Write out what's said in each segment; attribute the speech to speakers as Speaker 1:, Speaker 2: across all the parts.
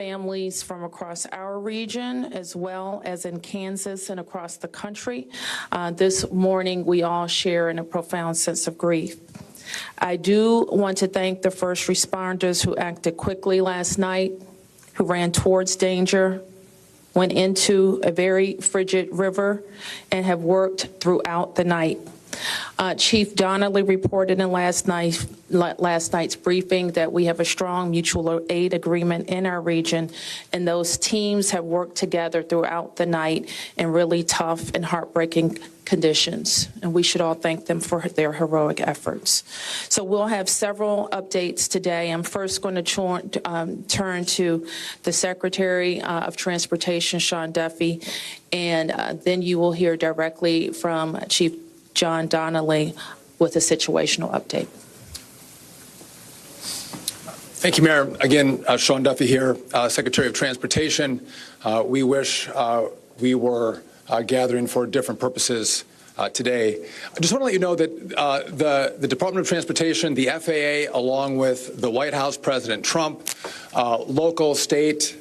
Speaker 1: families from across our region, as well as in Kansas and across the country. This morning, we all share in a profound sense of grief. I do want to thank the first responders who acted quickly last night, who ran towards danger, went into a very frigid river, and have worked throughout the night. Chief Donnelly reported in last night's briefing that we have a strong mutual aid agreement in our region, and those teams have worked together throughout the night in really tough and heartbreaking conditions, and we should all thank them for their heroic efforts. So we'll have several updates today. I'm first going to turn to the Secretary of Transportation, Sean Duffy, and then you will hear directly from Chief John Donnelly with a situational update.
Speaker 2: Thank you, Mayor. Again, Sean Duffy here, Secretary of Transportation. We wish we were gathering for different purposes today. I just want to let you know that the Department of Transportation, the FAA, along with the White House, President Trump, local, state,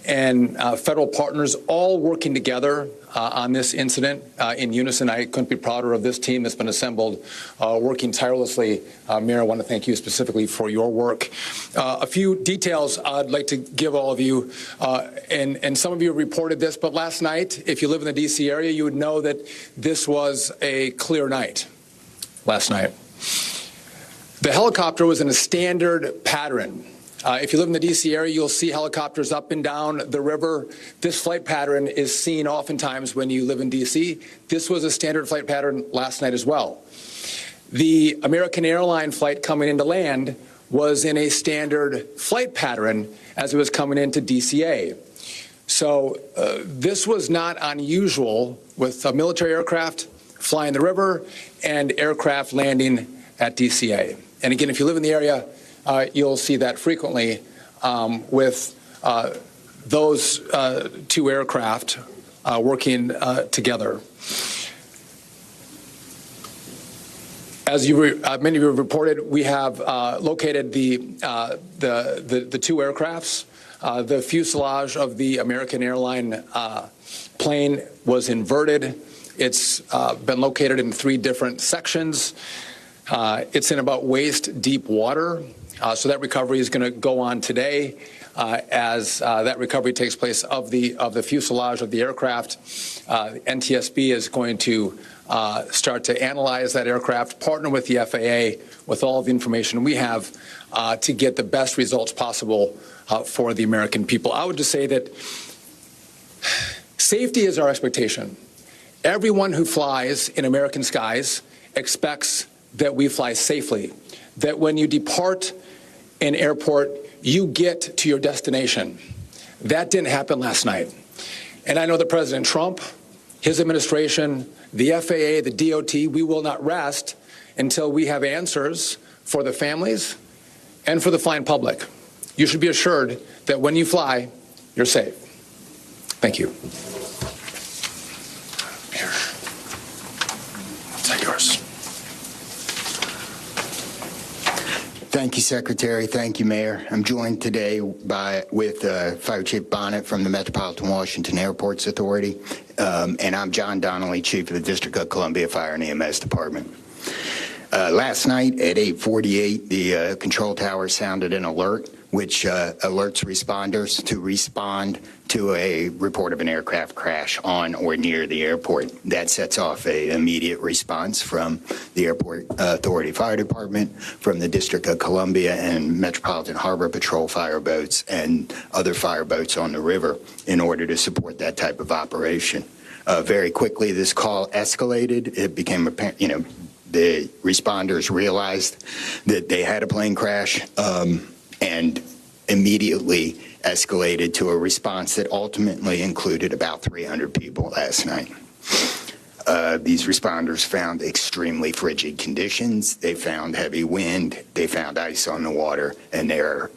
Speaker 2: and federal partners all working together on this incident in unison. I couldn't be prouder of this team that's been assembled, working tirelessly. Mayor, I want to thank you specifically for your work. A few details I'd like to give all of you, and some of you reported this, but last night, if you live in the D.C. area, you would know that this was a clear night last night. The helicopter was in a standard pattern. If you live in the D.C. area, you'll see helicopters up and down the river. This flight pattern is seen oftentimes when you live in D.C. This was a standard flight pattern last night as well. The American Airlines flight coming into land was in a standard flight pattern as it was coming into DCA. So this was not unusual with a military aircraft flying the river and aircraft landing at DCA. And again, if you live in the area, you'll see that frequently with those two aircraft working together. As many of you have reported, we have located the two aircrafts. The fuselage of the American Airlines plane was inverted. It's been located in 3 different sections. It's in about waist-deep water. So that recovery is going to go on today as that recovery takes place of the fuselage of the aircraft. NTSB is going to start to analyze that aircraft, partner with the FAA with all the information we have to get the best results possible for the American people. I would just say that safety is our expectation. Everyone who flies in American skies expects that we fly safely, that when you depart an airport, you get to your destination. That didn't happen last night. And I know that President Trump, his administration, the FAA, the DOT, we will not rest until we have answers for the families and for the flying public. You should be assured that when you fly, you're safe. Thank you. Here. Is that yours?
Speaker 3: Thank you, Secretary. Thank you, Mayor. I'm joined today with Fire Chief Bonnet from the Metropolitan Washington Airports Authority, and I'm John Donnelly, Chief of the District of Columbia Fire and EMS Department. Last night at 8:48, the control tower sounded an alert, which alerts responders to respond to a report of an aircraft crash on or near the airport. That sets off an immediate response from the Airport Authority Fire Department, from the District of Columbia and Metropolitan Harbor Patrol fire boats and other fire boats on the river in order to support that type of operation. Very quickly, this call escalated. It became apparent, the responders realized that they had a plane crash and immediately escalated to a response that ultimately included about 300 people last night. These responders found extremely frigid conditions. They found heavy wind. They found ice on the water, and they're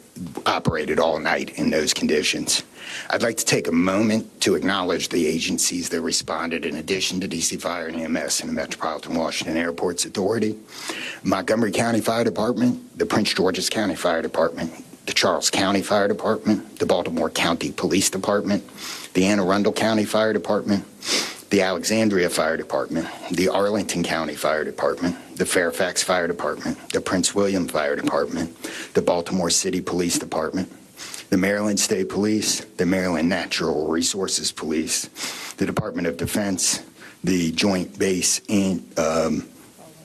Speaker 3: operated all night in those conditions. I'd like to take a moment to acknowledge the agencies that responded in addition to DC Fire and EMS and the Metropolitan Washington Airports Authority, Montgomery County Fire Department, the Prince George's County Fire Department, the Charles County Fire Department, the Baltimore County Police Department, the Anne Arundel County Fire Department, the Alexandria Fire Department, the Arlington County Fire Department, the Fairfax Fire Department, the Prince William Fire Department, the Baltimore City Police Department, the Maryland State Police, the Maryland Natural Resources Police, the Department of Defense, the Joint Base in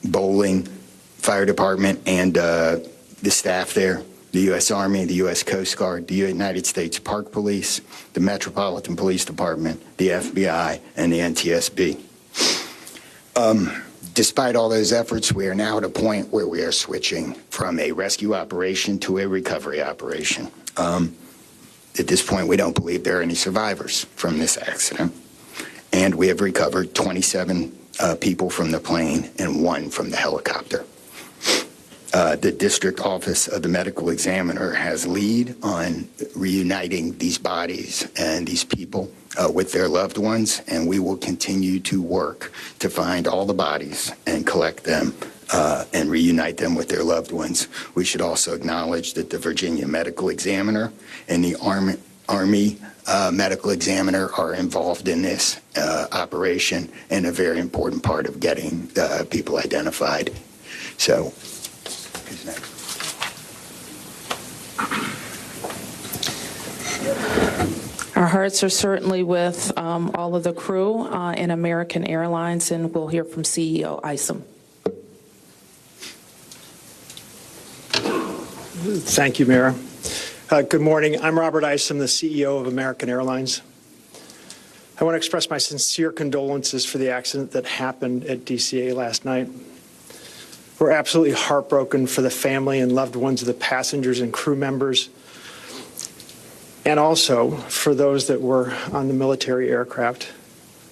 Speaker 3: Bowling Fire Department, and the staff there, the U.S. Army, the U.S. Coast Guard, the United States Park Police, the Metropolitan Police Department, the FBI, and the NTSB. Despite all those efforts, we are now at a point where we are switching from a rescue operation to a recovery operation. At this point, we don't believe there are any survivors from this accident, and we have recovered 27 people from the plane and 1 from the helicopter. The District Office of the Medical Examiner has lead on reuniting these bodies and these people with their loved ones, and we will continue to work to find all the bodies and collect them and reunite them with their loved ones. We should also acknowledge that the Virginia Medical Examiner and the Army Medical Examiner are involved in this operation and a very important part of getting people identified. So, who's next?
Speaker 1: Our hearts are certainly with all of the crew in American Airlines, and we'll hear from CEO Isom.
Speaker 4: Thank you, Mayor. Good morning. I'm Robert Isom, the CEO of American Airlines. I want to express my sincere condolences for the accident that happened at DCA last night. We're absolutely heartbroken for the family and loved ones of the passengers and crew members, and also for those that were on the military aircraft.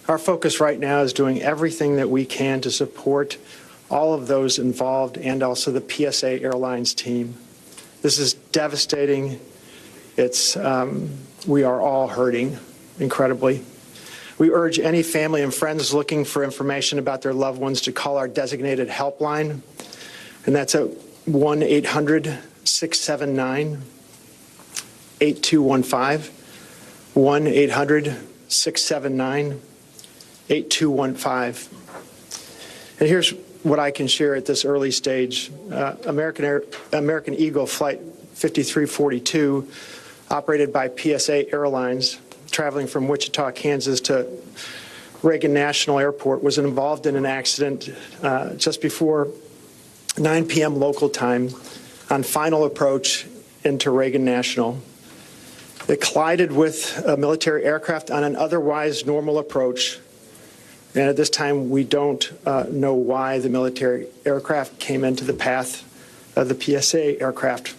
Speaker 4: Our focus right now is doing everything that we can to support all of those involved and also the PSA Airlines team. This is devastating. We are all hurting incredibly. We urge any family and friends looking for information about their loved ones to call our designated helpline, and that's at 1-800-679-8215, 1-800-679-8215. And here's what I can share at this early stage. American Eagle Flight 5342, operated by PSA Airlines, traveling from Wichita, Kansas to Reagan National Airport, was involved in an accident just before 9 p.m. local time on final approach into Reagan National. It collided with a military aircraft on an otherwise normal approach. And at this time, we don't know why the military aircraft came into the path of the PSA aircraft.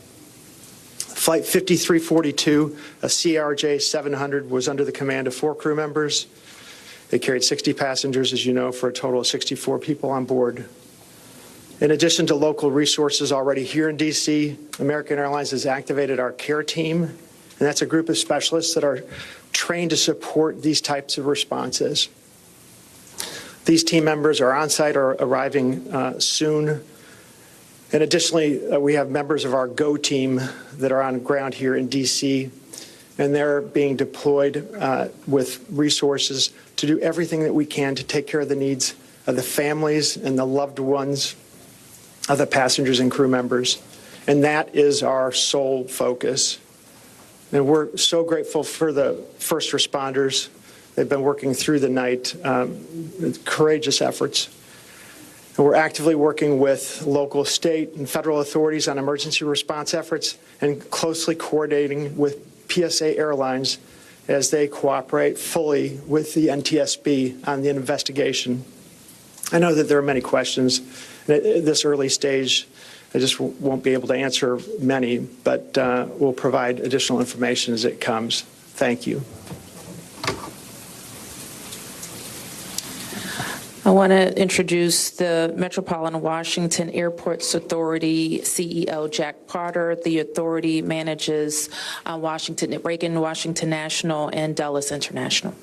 Speaker 4: Flight 5342, a CRJ 700, was under the command of 4 crew members. They carried 60 passengers, as you know, for a total of 64 people on board. In addition to local resources already here in D.C., American Airlines has activated our care team, and that's a group of specialists that are trained to support these types of responses. These team members are on site or arriving soon. And additionally, we have members of our GO team that are on ground here in D.C., and they're being deployed with resources to do everything that we can to take care of the needs of the families and the loved ones of the passengers and crew members. And that is our sole focus. And we're so grateful for the first responders. They've been working through the night with courageous efforts. And we're actively working with local, state, and federal authorities on emergency response efforts and closely coordinating with PSA Airlines as they cooperate fully with the NTSB on the investigation. I know that there are many questions. And at this early stage, I just won't be able to answer many, but we'll provide additional information as it comes. Thank you.
Speaker 1: I want to introduce the Metropolitan Washington Airports Authority CEO, Jack Potter. The authority manages Reagan Washington National and Dulles International.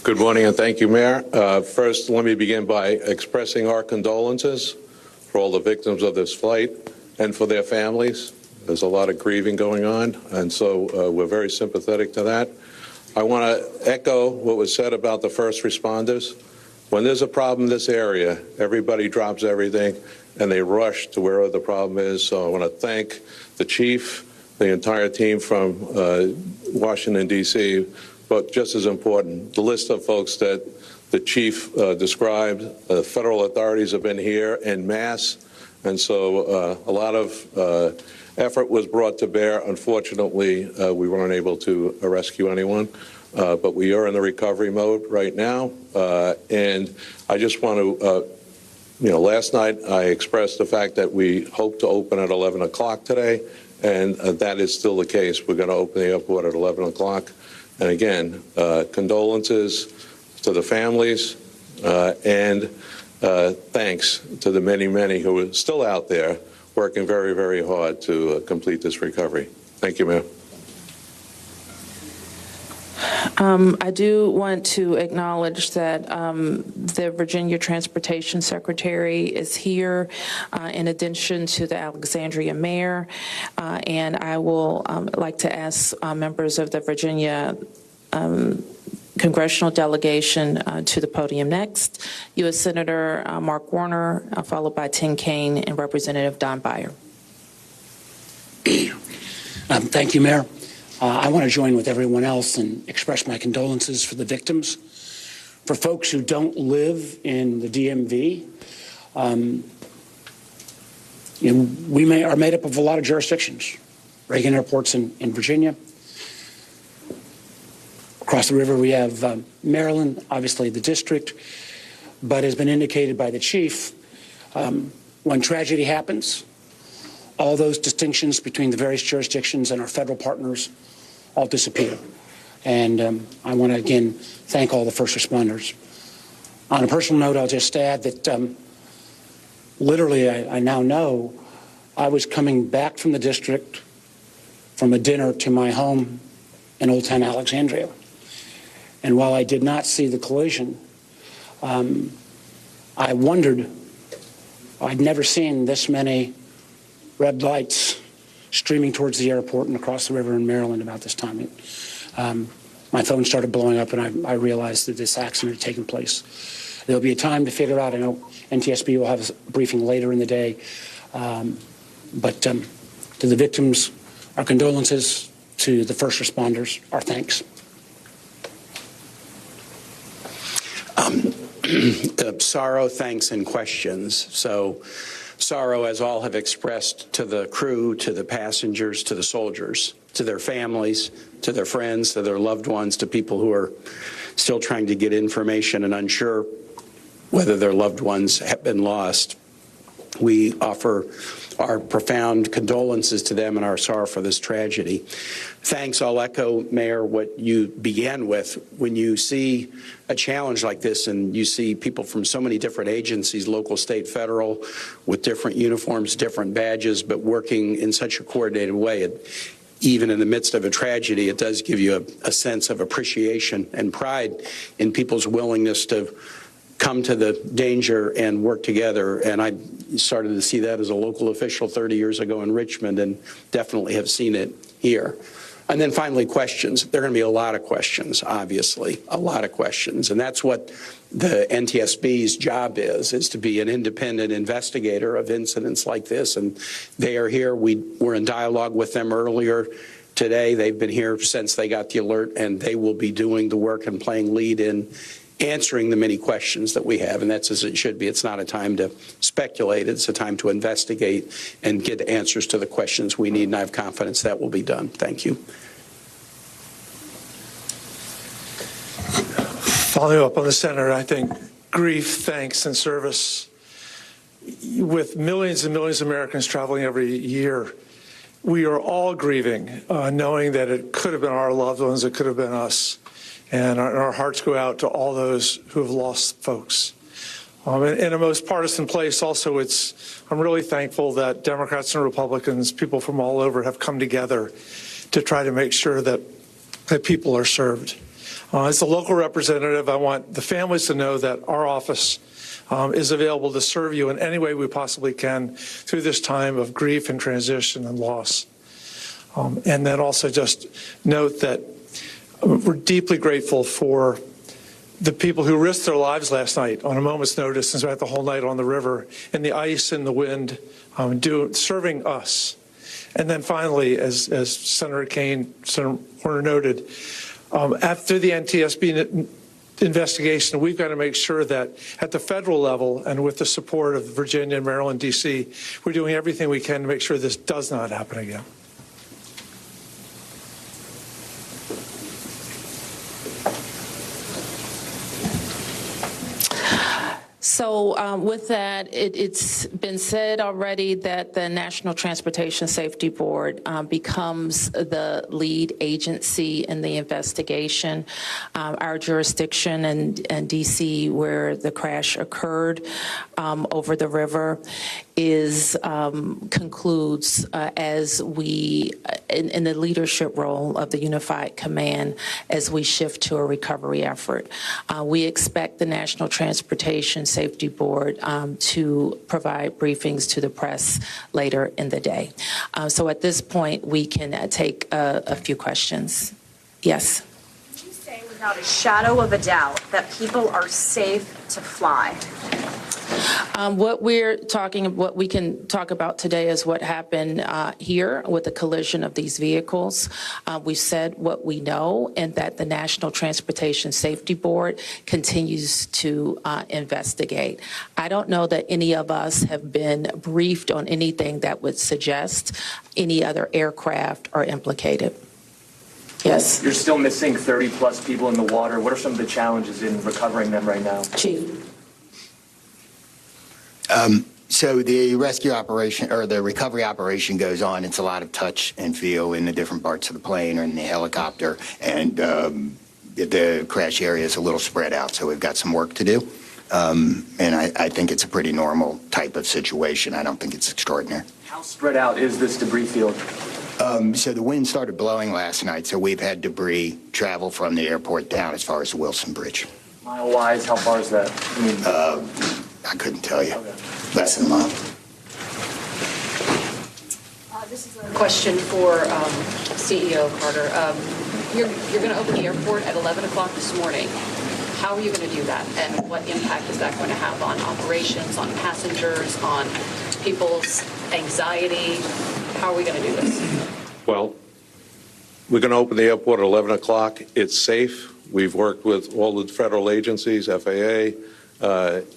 Speaker 5: Good morning, and thank you, Mayor. First, let me begin by expressing our condolences for all the victims of this flight and for their families. There's a lot of grieving going on, and so we're very sympathetic to that. I want to echo what was said about the first responders. When there's a problem in this area, everybody drops everything and they rush to wherever the problem is. So I want to thank the chief, the entire team from Washington, D.C., but just as important, the list of folks that the chief described. Federal authorities have been here en masse, and so a lot of effort was brought to bear. Unfortunately, we weren't able to rescue anyone, but we are in the recovery mode right now. And I just want to, last night I expressed the fact that we hope to open at 11 o'clock today, and that is still the case. We're going to open the airport at 11 o'clock. And again, condolences to the families, and thanks to the many, many who are still out there working very, very hard to complete this recovery. Thank you, Mayor.
Speaker 1: I do want to acknowledge that the Virginia Transportation Secretary is here, in addition to the Alexandria Mayor, and I will like to ask members of the Virginia Congressional delegation to the podium next. U.S. Senator Mark Warner, followed by Tim Kaine and Representative Don Beyer.
Speaker 6: Thank you, Mayor. I want to join with everyone else and express my condolences for the victims. For folks who don't live in the DMV, we are made up of a lot of jurisdictions. Reagan Airport's in Virginia. Across the river, we have Maryland, obviously the district, but as been indicated by the chief, when tragedy happens, all those distinctions between the various jurisdictions and our federal partners all disappear. And I want to, again, thank all the first responders. On a personal note, I'll just add that literally, I now know I was coming back from the district from a dinner to my home in Old Town Alexandria. And while I did not see the collision, I wondered, I'd never seen this many red lights streaming towards the airport and across the river in Maryland about this time. My phone started blowing up, and I realized that this accident had taken place. There'll be a time to figure out. I know NTSB will have a briefing later in the day. But to the victims, our condolences. To the first responders, our thanks.
Speaker 7: Sorrow, thanks, and questions. So sorrow, as all have expressed, to the crew, to the passengers, to the soldiers, to their families, to their friends, to their loved ones, to people who are still trying to get information and unsure whether their loved ones have been lost. We offer our profound condolences to them and our sorrow for this tragedy. Thanks. I'll echo, Mayor, what you began with. When you see a challenge like this and you see people from so many different agencies, local, state, federal, with different uniforms, different badges, but working in such a coordinated way, even in the midst of a tragedy, it does give you a sense of appreciation and pride in people's willingness to come to the danger and work together. And I started to see that as a local official 30 years ago in Richmond, and definitely have seen it here. And then finally, questions. There are going to be a lot of questions, obviously, a lot of questions. And that's what the NTSB's job is to be an independent investigator of incidents like this. And they are here. We were in dialogue with them earlier today. They've been here since they got the alert, and they will be doing the work and playing lead in answering the many questions that we have, and that's as it should be. It's not a time to speculate. It's a time to investigate and get answers to the questions we need, and I have confidence that will be done. Thank you.
Speaker 8: Following up on the Senator, I think grief, thanks, and service, with millions and millions of Americans traveling every year, we are all grieving, knowing that it could have been our loved ones, it could have been us. And our hearts go out to all those who have lost folks. In a most partisan place, also, I'm really thankful that Democrats and Republicans, people from all over, have come together to try to make sure that people are served. As a local representative, I want the families to know that our office is available to serve you in any way we possibly can through this time of grief and transition and loss. And then also just note that we're deeply grateful for the people who risked their lives last night on a moment's notice and spent the whole night on the river in the ice and the wind, serving us. And then finally, as Senator Warner noted, after the NTSB investigation, we've got to make sure that at the federal level and with the support of Virginia, Maryland, D.C., we're doing everything we can to make sure this does not happen again.
Speaker 1: So with that, it's been said already that the National Transportation Safety Board becomes the lead agency in the investigation. Our jurisdiction in D.C., where the crash occurred over the river, concludes as we, in the leadership role of the Unified Command, as we shift to a recovery effort. We expect the National Transportation Safety Board to provide briefings to the press later in the day. So at this point, we can take a few questions. Yes?
Speaker 9: Can you say without a shadow of a doubt that people are safe to fly?
Speaker 1: What we can talk about today is what happened here with the collision of these vehicles. We've said what we know, and that the National Transportation Safety Board continues to investigate. I don't know that any of us have been briefed on anything that would suggest any other aircraft are implicated. Yes?
Speaker 10: You're still missing 30-plus people in the water. What are some of the challenges in recovering them right now?
Speaker 1: Chief.
Speaker 3: So the rescue operation or the recovery operation goes on. It's a lot of touch and feel in the different parts of the plane or in the helicopter, and the crash area is a little spread out, so we've got some work to do. And I think it's a pretty normal type of situation. I don't think it's extraordinary.
Speaker 10: How spread out is this debris field?
Speaker 3: So the wind started blowing last night, so we've had debris travel from the airport down as far as the Wilson Bridge.
Speaker 10: Mile-wise, how far is that?
Speaker 3: I couldn't tell you.
Speaker 10: Okay.
Speaker 3: Less than a mile.
Speaker 11: This is a question for CEO Carter. You're going to open the airport at 11 o'clock this morning. How are you going to do that? And what impact is that going to have on operations, on passengers, on people's anxiety? How are we going to do this?
Speaker 5: Well, we're going to open the airport at 11 o'clock. It's safe. We've worked with all the federal agencies, FAA,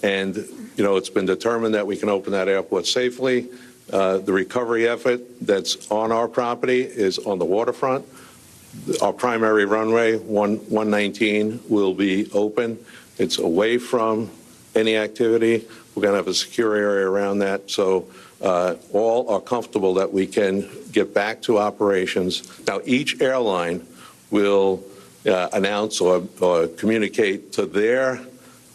Speaker 5: and, it's been determined that we can open that airport safely. The recovery effort that's on our property is on the waterfront. Our primary runway, 119, will be open. It's away from any activity. We're going to have a secure area around that. So all are comfortable that we can get back to operations. Now, each airline will announce or communicate to their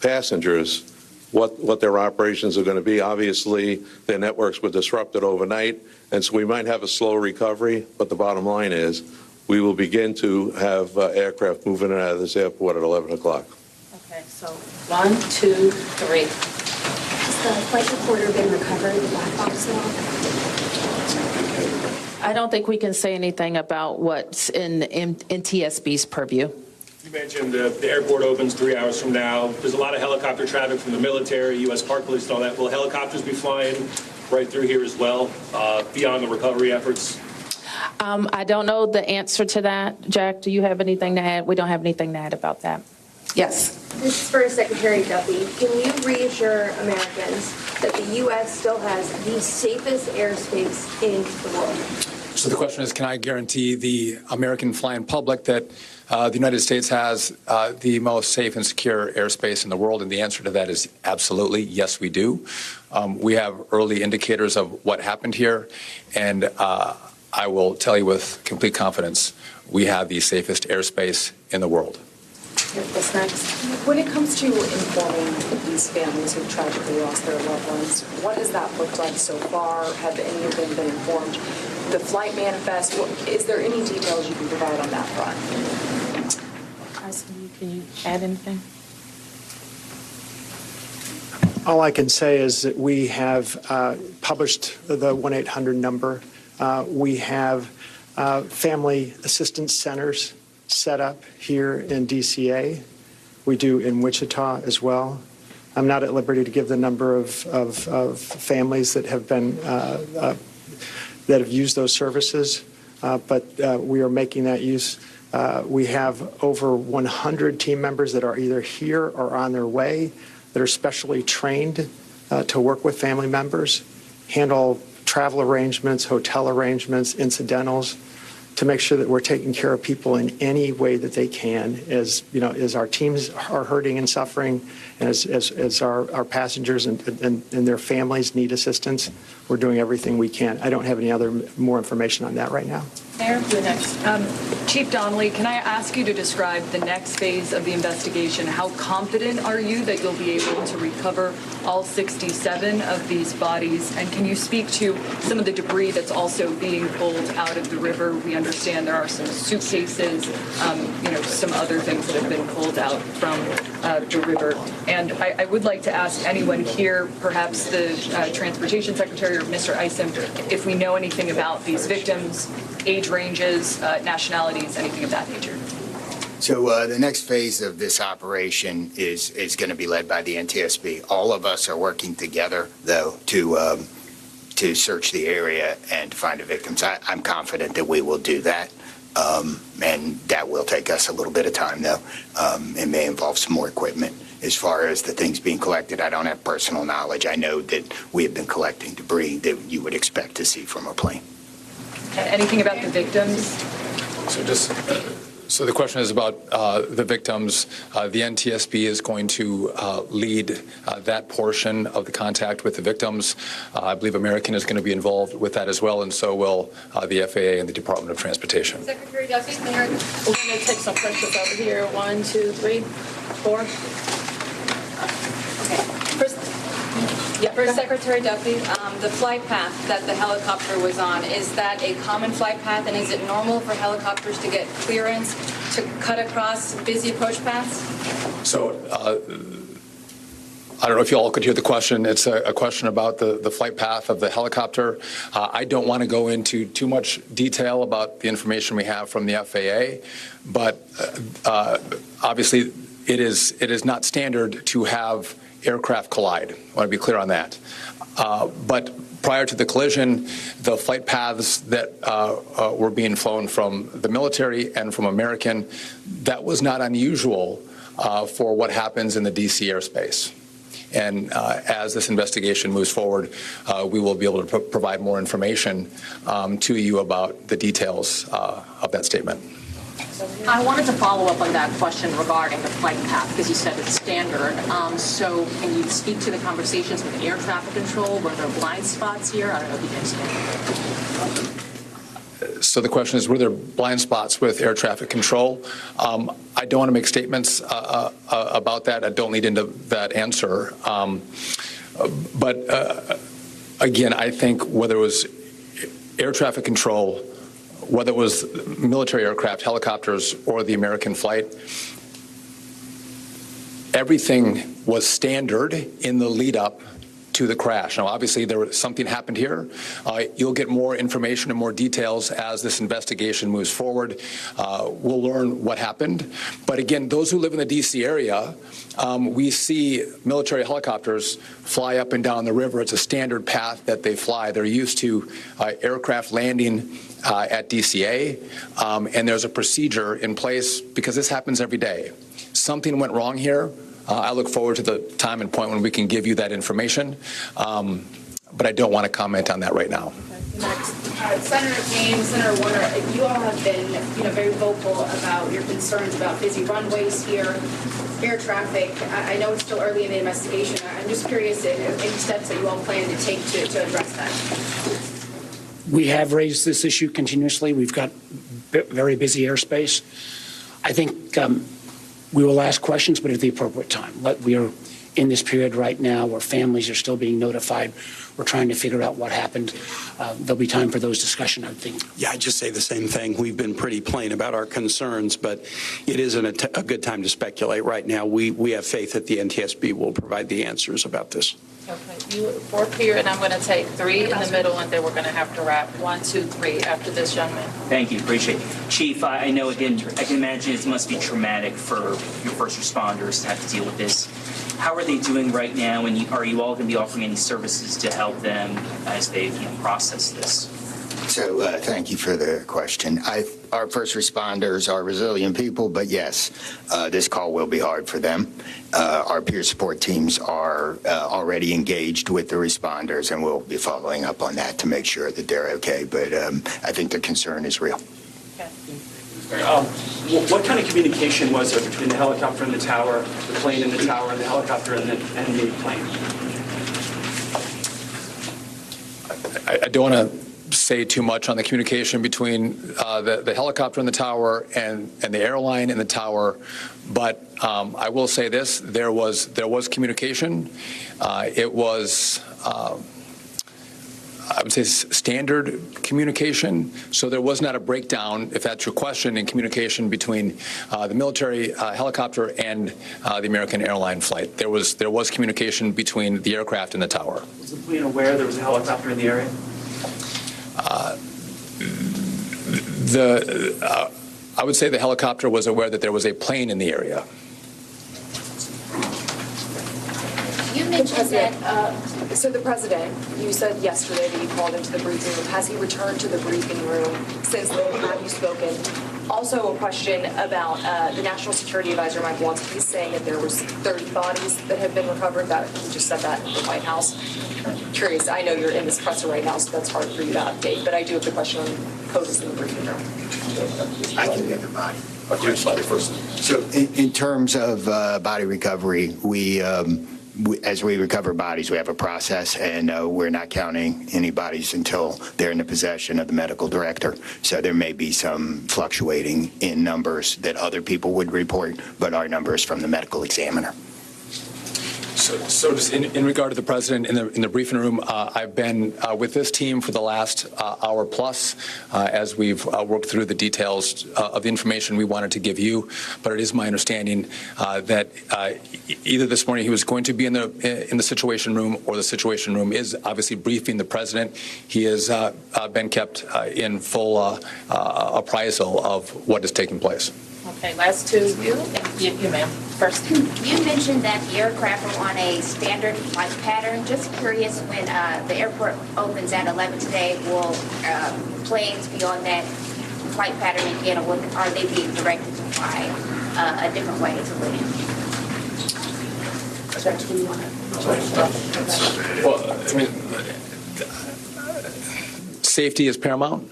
Speaker 5: passengers what their operations are going to be. Obviously, their networks were disrupted overnight, and so we might have a slow recovery, but the bottom line is we will begin to have aircraft moving in and out of this airport at 11 o'clock.
Speaker 1: Okay, so 1, 2, 3.
Speaker 12: Has the flight recorder been recovered, the black box now?
Speaker 1: I don't think we can say anything about what's in TSB's purview.
Speaker 10: You mentioned the airport opens 3 hours from now. There's a lot of helicopter traffic from the military, U.S. Park Police, and all that. Will helicopters be flying right through here as well, beyond the recovery efforts?
Speaker 1: I don't know the answer to that. Jack, do you have anything to add? We don't have anything to add about that. Yes.
Speaker 12: This is for Secretary Duffy. Can you reassure Americans that the U.S. still has the safest airspace in the world?
Speaker 2: So the question is, can I guarantee the American flying public that the United States has the most safe and secure airspace in the world? And the answer to that is absolutely, yes, we do. We have early indicators of what happened here, and I will tell you with complete confidence, we have the safest airspace in the world.
Speaker 1: What's next?
Speaker 11: When it comes to informing these families who tragically lost their loved ones, what does that look like so far? Have any of them been informed? The flight manifest, is there any details you can provide on that front?
Speaker 1: Can you add anything?
Speaker 4: All I can say is that we have published the 1-800 number. We have family assistance centers set up here in DCA. We do in Wichita as well. I'm not at liberty to give the number of families that have been that have used those services, but we are making that use. We have over 100 team members that are either here or on their way that are specially trained to work with family members, handle travel arrangements, hotel arrangements, incidentals, to make sure that we're taking care of people in any way that they can, as you know, as our teams are hurting and suffering, and as our passengers and their families need assistance. We're doing everything we can. I don't have any more information on that right now.
Speaker 11: Mayor, you're next. Chief Donnelly, can I ask you to describe the next phase of the investigation? How confident are you that you'll be able to recover all 67 of these bodies? And can you speak to some of the debris that's also being pulled out of the river? We understand there are some suitcases, some other things that have been pulled out from the river. And I would like to ask anyone here, perhaps the Transportation Secretary or Mr. Isom, if we know anything about these victims, age ranges, nationalities, anything of that nature.
Speaker 3: So the next phase of this operation is going to be led by the NTSB. All of us are working together, though, to search the area and to find the victims. I'm confident that we will do that, and that will take us a little bit of time, though. It may involve some more equipment. As far as the things being collected, I don't have personal knowledge. I know that we have been collecting debris that you would expect to see from a plane.
Speaker 11: Anything about the victims?
Speaker 2: So the question is about the victims. The NTSB is going to lead that portion of the contact with the victims. I believe American is going to be involved with that as well, and so will the FAA and the Department of Transportation.
Speaker 12: Secretary Duffy, we're going to take some questions over here. 1, 2, 3, 4.
Speaker 11: First, Secretary Duffy, the flight path that the helicopter was on, is that a common flight path, and is it normal for helicopters to get clearance to cut across busy approach paths?
Speaker 2: So I don't know if you all could hear the question. It's a question about the flight path of the helicopter. I don't want to go into too much detail about the information we have from the FAA, but obviously it is not standard to have aircraft collide. I want to be clear on that. But prior to the collision, the flight paths that were being flown from the military and from American, that was not unusual for what happens in the D.C. airspace. And as this investigation moves forward, we will be able to provide more information to you about the details of that statement.
Speaker 11: I wanted to follow up on that question regarding the flight path, because you said it's standard. So can you speak to the conversations with air traffic control? Were there blind spots here? I don't know if you can explain.
Speaker 2: So the question is, were there blind spots with air traffic control? I don't want to make statements about that. I don't lead into that answer. But again, I think whether it was air traffic control, whether it was military aircraft, helicopters, or the American flight, everything was standard in the lead up to the crash. Now, obviously, something happened here. You'll get more information and more details as this investigation moves forward. We'll learn what happened. But again, those who live in the D.C. area, we see military helicopters fly up and down the river. It's a standard path that they fly. They're used to aircraft landing at DCA, and there's a procedure in place because this happens every day. Something went wrong here. I look forward to the time and point when we can give you that information, but I don't want to comment on that right now.
Speaker 12: Next, Senator Kane, Senator Warner, you all have been, very vocal about your concerns about busy runways here, air traffic. I know it's still early in the investigation. I'm just curious if any steps that you all plan to take to address that.
Speaker 6: We have raised this issue continuously. We've got very busy airspace. I think we will ask questions, but at the appropriate time. We are in this period right now where families are still being notified. We're trying to figure out what happened. There'll be time for those discussions, I think.
Speaker 7: Yeah, I'd just say the same thing. We've been pretty plain about our concerns, but it isn't a good time to speculate right now. We have faith that the NTSB will provide the answers about this.
Speaker 1: Okay, four period, I'm going to take three in the middle, and then we're going to have to wrap 1, 2, 3 after this young man.
Speaker 13: Thank you, appreciate it. Chief, I know, again, I can imagine it must be traumatic for your first responders to have to deal with this. How are they doing right now, and are you all going to be offering any services to help them as they process this?
Speaker 3: So thank you for the question. Our first responders are resilient people, but yes, this call will be hard for them. Our peer support teams are already engaged with the responders, and we'll be following up on that to make sure that they're okay. But I think the concern is real.
Speaker 14: What kind of communication was there between the helicopter and the tower, the plane and the tower, and the helicopter and the plane?
Speaker 2: I don't want to say too much on the communication between the helicopter and the tower and the airline and the tower, but I will say this: there was communication. It was, I would say, standard communication. So there was not a breakdown, if that's your question, in communication between the military helicopter and the American airline flight. There was communication between the aircraft and the tower.
Speaker 14: Was the plane aware there was a helicopter in the area?
Speaker 2: I would say the helicopter was aware that there was a plane in the area.
Speaker 11: You mentioned that, so the president, you said yesterday that you called into the briefing room. Has he returned to the briefing room since then? Have you spoken? Also a question about the National Security Advisor, Mike Waltz. He's saying that there was 30 bodies that have been recovered. That he just said that in the White House. I'm curious, I know you're in this presser right now, so that's hard for you to update, but I do have the question on CODIS in the briefing room.
Speaker 3: I can get the body. So in terms of body recovery, as we recover bodies, we have a process, and we're not counting any bodies until they're in the possession of the medical director. So there may be some fluctuating in numbers that other people would report, but our numbers from the medical examiner.
Speaker 2: So just in regard to the president in the briefing room, I've been with this team for the last hour plus as we've worked through the details of the information we wanted to give you. But it is my understanding that either this morning he was going to be in the situation room, or the situation room is obviously briefing the president. He has been kept in full appraisal of what is taking place.
Speaker 1: Okay, last two. You ma'am. First.
Speaker 15: You mentioned that the aircraft are on a standard flight pattern. Just curious, when the airport opens at 11 today, will planes be on that flight pattern again, or are they being directed to fly a different way to land?
Speaker 2: Well, I mean, safety is paramount.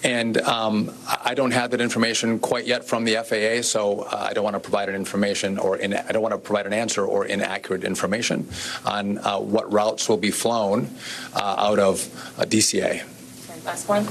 Speaker 2: And I don't have that information quite yet from the FAA, so I don't want to provide an information I don't want to provide an answer or inaccurate information on what routes will be flown out of DCA.
Speaker 1: Last one.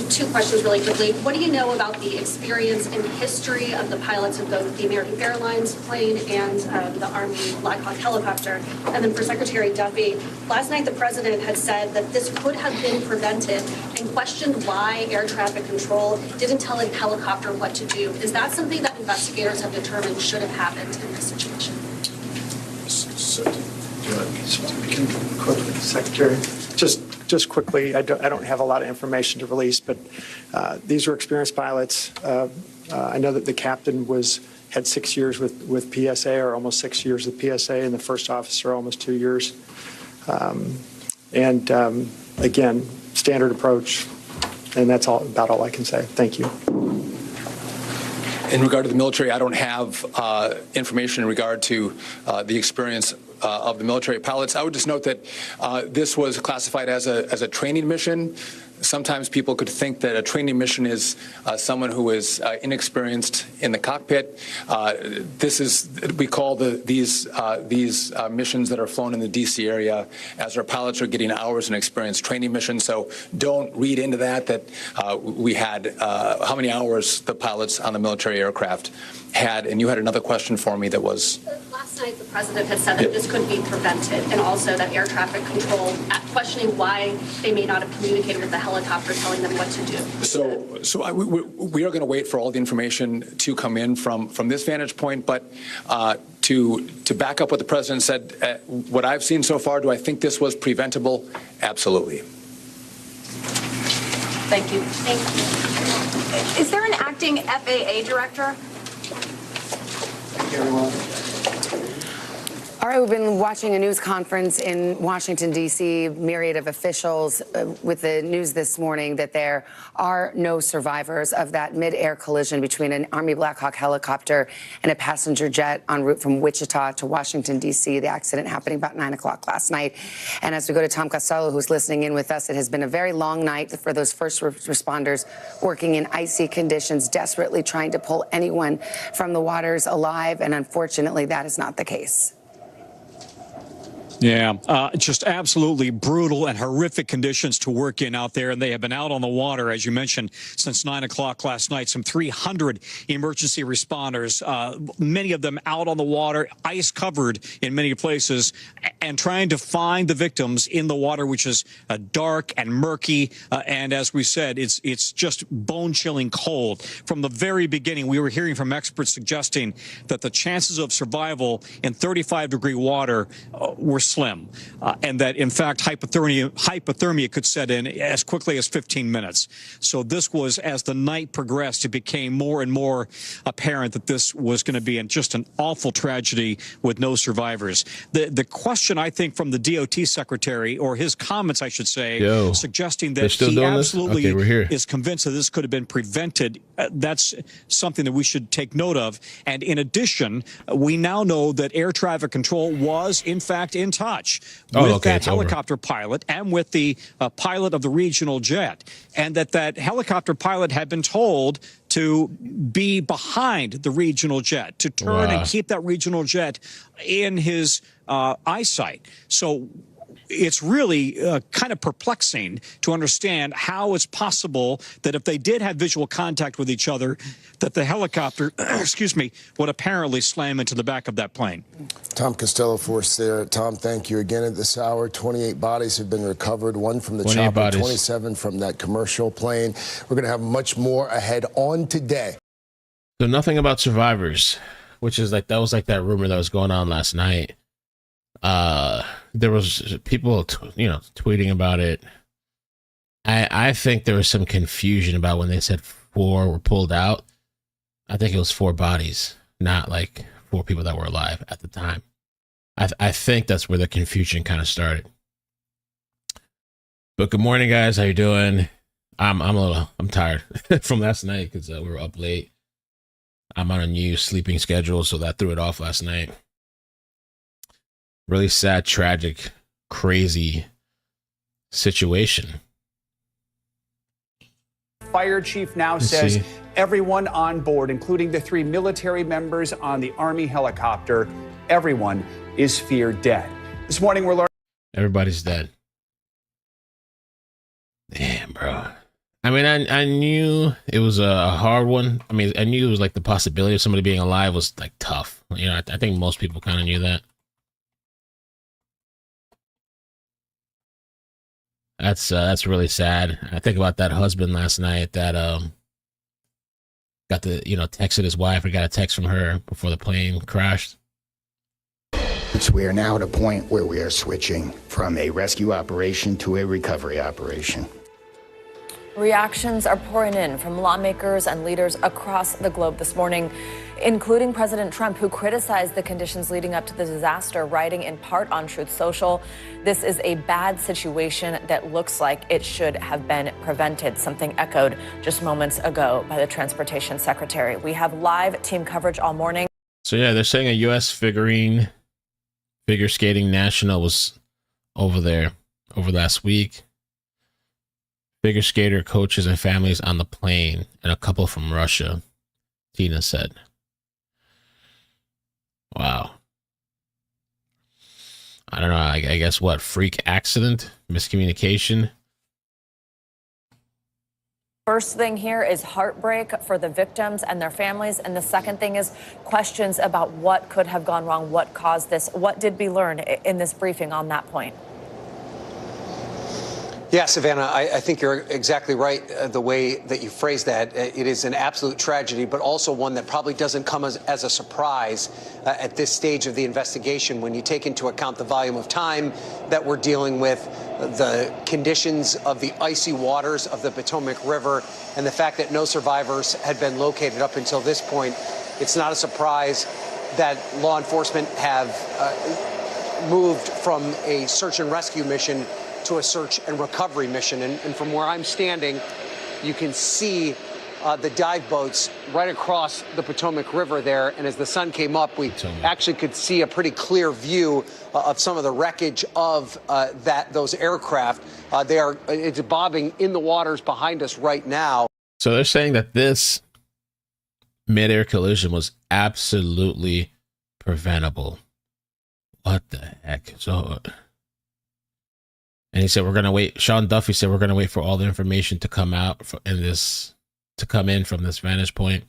Speaker 16: Two questions really quickly. What do you know about the experience and history of the pilots of both the American Airlines plane and the Army Black Hawk helicopter? And then for Secretary Duffy, last night the president had said that this could have been prevented and questioned why air traffic control didn't tell a helicopter what to do. Is that something that investigators have determined should have happened in this situation?
Speaker 4: We can quickly, Secretary. Just quickly, I don't have a lot of information to release, but these were experienced pilots. I know that the captain had 6 years with PSA, or almost 6 years with PSA, and the first officer almost 2 years. Again, standard approach, and that's about all I can say. Thank you.
Speaker 2: In regard to the military, I don't have information in regard to the experience of the military pilots. I would just note that this was classified as a training mission. Sometimes people could think that a training mission is someone who is inexperienced in the cockpit. We call these missions that are flown in the D.C. area, as our pilots are getting hours in experience, training missions. So don't read into that we had how many hours the pilots on the military aircraft had. And you had another question for me that was.
Speaker 16: Last Last night, the president had said that this could be prevented, and also that air traffic control, questioning why they may not have communicated with the helicopter, telling them what to do.
Speaker 2: We are going to wait for all the information to come in from this vantage point, but to back up what the president said, what I've seen so far, do I think this was preventable? Absolutely.
Speaker 11: Thank you.
Speaker 9: Thank you. Is there an acting FAA director?
Speaker 17: All right, we've been watching a news conference in Washington, D.C., myriad of officials with the news this morning that there are no survivors of that mid-air collision between an Army Black Hawk helicopter and a passenger jet en route from Wichita to Washington, D.C., the accident happening about 9 o'clock last night. And as we go to Tom Costello, who's listening in with us, it has been a very long night for those first responders working in icy conditions, desperately trying to pull anyone from the waters alive, and unfortunately, that is not the case.
Speaker 18: Yeah, just absolutely brutal and horrific conditions to work in out there. And they have been out on the water, as you mentioned, since 9 o'clock last night. Some 300 emergency responders, many of them out on the water, ice covered in many places, and trying to find the victims in the water, which is dark and murky. And as we said, it's just bone chilling cold. From the very beginning, we were hearing from experts suggesting that the chances of survival in 35-degree water were slim, and that, in fact, hypothermia could set in as quickly as 15 minutes. So this was, as the night progressed, it became more and more apparent that this was going to be just an awful tragedy with no survivors. The question, I think, from the DOT secretary, or his comments, I should say, suggesting that he absolutely is convinced that this could have been prevented, that's something that we should take note of. And in addition, we now know that air traffic control was, in fact, in touch with that helicopter pilot and with the pilot of the regional jet, and that helicopter pilot had been told to be behind the regional jet, to turn and keep that regional jet in his eyesight. So it's really kind of perplexing to understand how it's possible that if they did have visual contact with each other, that the helicopter, would apparently slam into the back of that plane.
Speaker 19: Tom Costello for us there. Tom, thank you again at this hour. 28 bodies have been recovered, one from the chopper, 27 from that commercial plane. We're going to have much more ahead on today.
Speaker 20: So nothing about survivors, which is that was like that rumor that was going on last night. There was people, tweeting about it. I think there was some confusion about when they said 4 were pulled out. I think it was 4 bodies, not like 4 people that were alive at the time. I think that's where the confusion kind of started. But good morning, guys. How you doing? I'm tired from last night because we were up late. I'm on a new sleeping schedule, so that threw it off last night. Really sad, tragic, crazy situation.
Speaker 14: Fire chief now says everyone on board, including the 3 military members on the Army helicopter, everyone is feared dead. This morning, we're learning.
Speaker 20: Everybody's dead. Damn, bro. I mean, I knew it was a hard one. I mean, I knew it was like the possibility of somebody being alive was like tough. I think most people kind of knew that. That's really sad. I think about that husband last night that got the texted his wife or got a text from her before the plane crashed.
Speaker 3: We are now at a point where we are switching from a rescue operation to a recovery operation.
Speaker 21: Reactions are pouring in from lawmakers and leaders across the globe this morning, including President Trump, who criticized the conditions leading up to the disaster, writing in part on Truth Social, "This is a bad situation that looks like it should have been prevented," something echoed just moments ago by the Transportation Secretary. We have live team coverage all morning.
Speaker 20: So yeah, they're saying a U.S. figure skating national was over there over last week. Figure skater coaches and families on the plane, and a couple from Russia, Tina said. Wow. I don't know. I guess what? Freak accident? Miscommunication?
Speaker 21: First thing here is heartbreak for the victims and their families. And the second thing is questions about what could have gone wrong, what caused this. What did we learn in this briefing on that point?
Speaker 8: Yeah, Savannah, I think you're exactly right the way that you phrased that. It is an absolute tragedy, but also one that probably doesn't come as a surprise at this stage of the investigation when you take into account the volume of time that we're dealing with, the conditions of the icy waters of the Potomac River, and the fact that no survivors had been located up until this point. It's not a surprise that law enforcement have moved from a search and rescue mission to a search and recovery mission. And from where I'm standing, you can see the dive boats right across the Potomac River there. And as the sun came up, we actually could see a pretty clear view of some of the wreckage of those aircraft. It's bobbing in the waters behind us right now.
Speaker 20: So they're saying that this mid-air collision was absolutely preventable. What the heck? And he said, we're going to wait. Sean Duffy said, we're going to wait for all the information to come out to come in from this vantage point.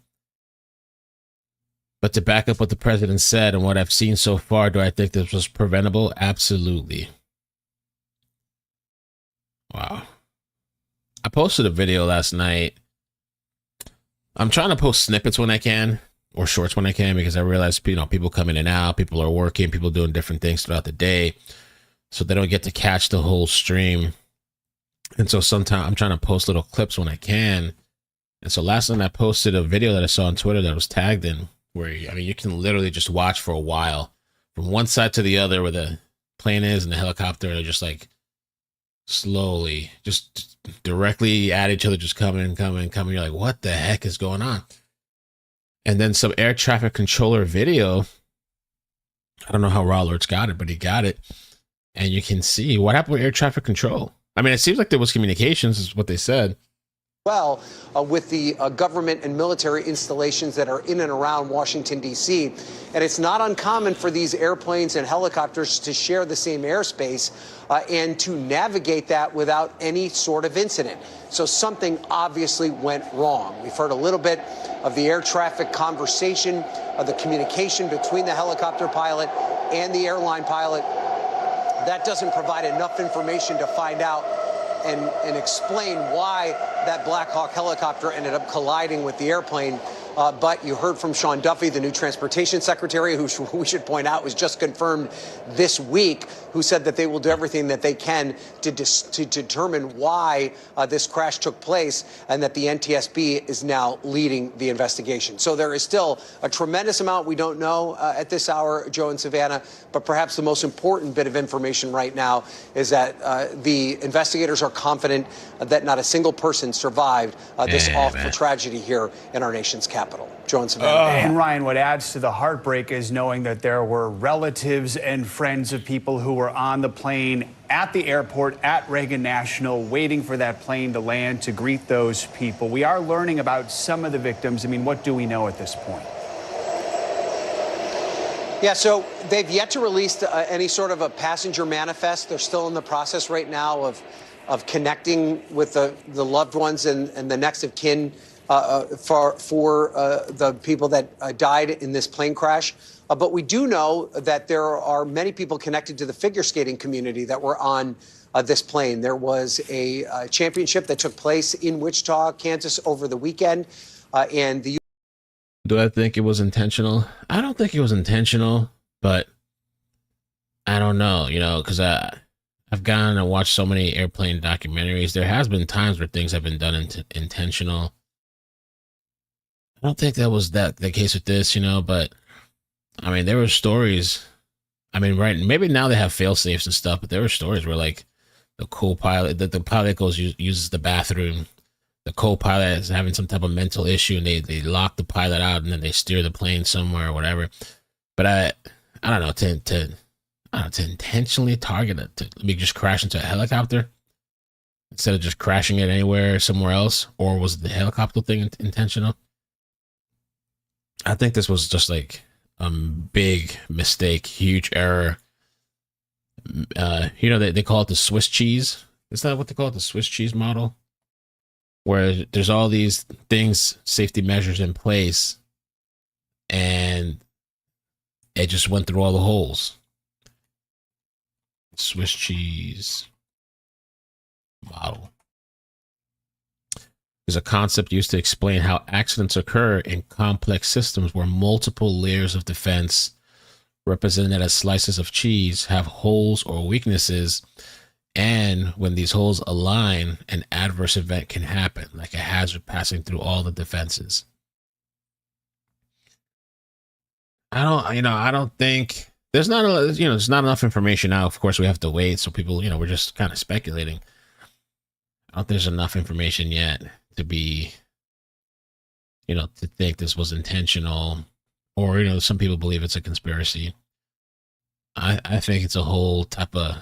Speaker 20: But to back up what the president said and what I've seen so far, do I think this was preventable? Absolutely. Wow. I posted a video last night. I'm trying to post snippets when I can, or shorts when I can, because I realize, people come in and out, people are working, people doing different things throughout the day. So they don't get to catch the whole stream. And so sometimes I'm trying to post little clips when I can. And so last night I posted a video that I saw on Twitter that was tagged in where, you can literally just watch for a while from one side to the other where the plane is and the helicopter. They're just like slowly, just directly at each other, just coming. You're like, what the heck is going on? And then some air traffic controller video. I don't know how Raw Alerts got it, but he got it. And you can see what happened with air traffic control. It seems like there was communications, is what they said.
Speaker 8: Well, with the government and military installations that are in and around Washington, D.C. And it's not uncommon for these airplanes and helicopters to share the same airspace and to navigate that without any sort of incident. So something obviously went wrong. We've heard a little bit of the air traffic conversation, of the communication between the helicopter pilot and the airline pilot. That doesn't provide enough information to find out and explain why that Black Hawk helicopter ended up colliding with the airplane. But you heard from Sean Duffy, the new transportation secretary, who we should point out was just confirmed this week, who said that they will do everything that they can to determine why this crash took place, and that the NTSB is now leading the investigation. So there is still a tremendous amount we don't know at this hour, Joe and Savannah, but perhaps the most important bit of information right now is that the investigators are confident that not a single person survived this awful tragedy here in our nation's capital. Joe and Savannah.
Speaker 14: And Ryan, what adds to the heartbreak is knowing that there were relatives and friends of people who were on the plane at the airport at Reagan National waiting for that plane to land to greet those people. We are learning about some of the victims. What do we know at this point?
Speaker 8: Yeah, so they've yet to release any sort of a passenger manifest. They're still in the process right now of connecting with the loved ones and the next of kin for the people that died in this plane crash. But we do know that there are many people connected to the figure skating community that were on this plane. There was a championship that took place in Wichita, Kansas over the weekend. And the
Speaker 20: Do I think it was intentional? I don't think it was intentional, but I don't know, because I've gone and watched so many airplane documentaries. There has been times where things have been done intentional. I don't think that was the case with this, but there were stories. Right, maybe now they have fail safes and stuff, but there were stories where like the co-pilot, the pilot uses the bathroom. The co-pilot is having some type of mental issue and they lock the pilot out and then they steer the plane somewhere or whatever. But I don't know, to intentionally target it, to maybe just crash into a helicopter instead of just crashing it anywhere, somewhere else, or was the helicopter thing intentional? I think this was just like a big mistake, huge error. They call it the Swiss cheese. Is that what they call it? The Swiss cheese model? where there's all these things, safety measures in place, and it just went through all the holes. Swiss cheese model is a concept used to explain how accidents occur in complex systems where multiple layers of defense, represented as slices of cheese, have holes or weaknesses, and when these holes align, an adverse event can happen, like a hazard passing through all the defenses. I don't think there's there's not enough information now. Of course, we have to wait, so people, we're just kind of speculating. I don't think there's enough information yet to be, to think this was intentional, or some people believe it's a conspiracy. I think it's a whole type of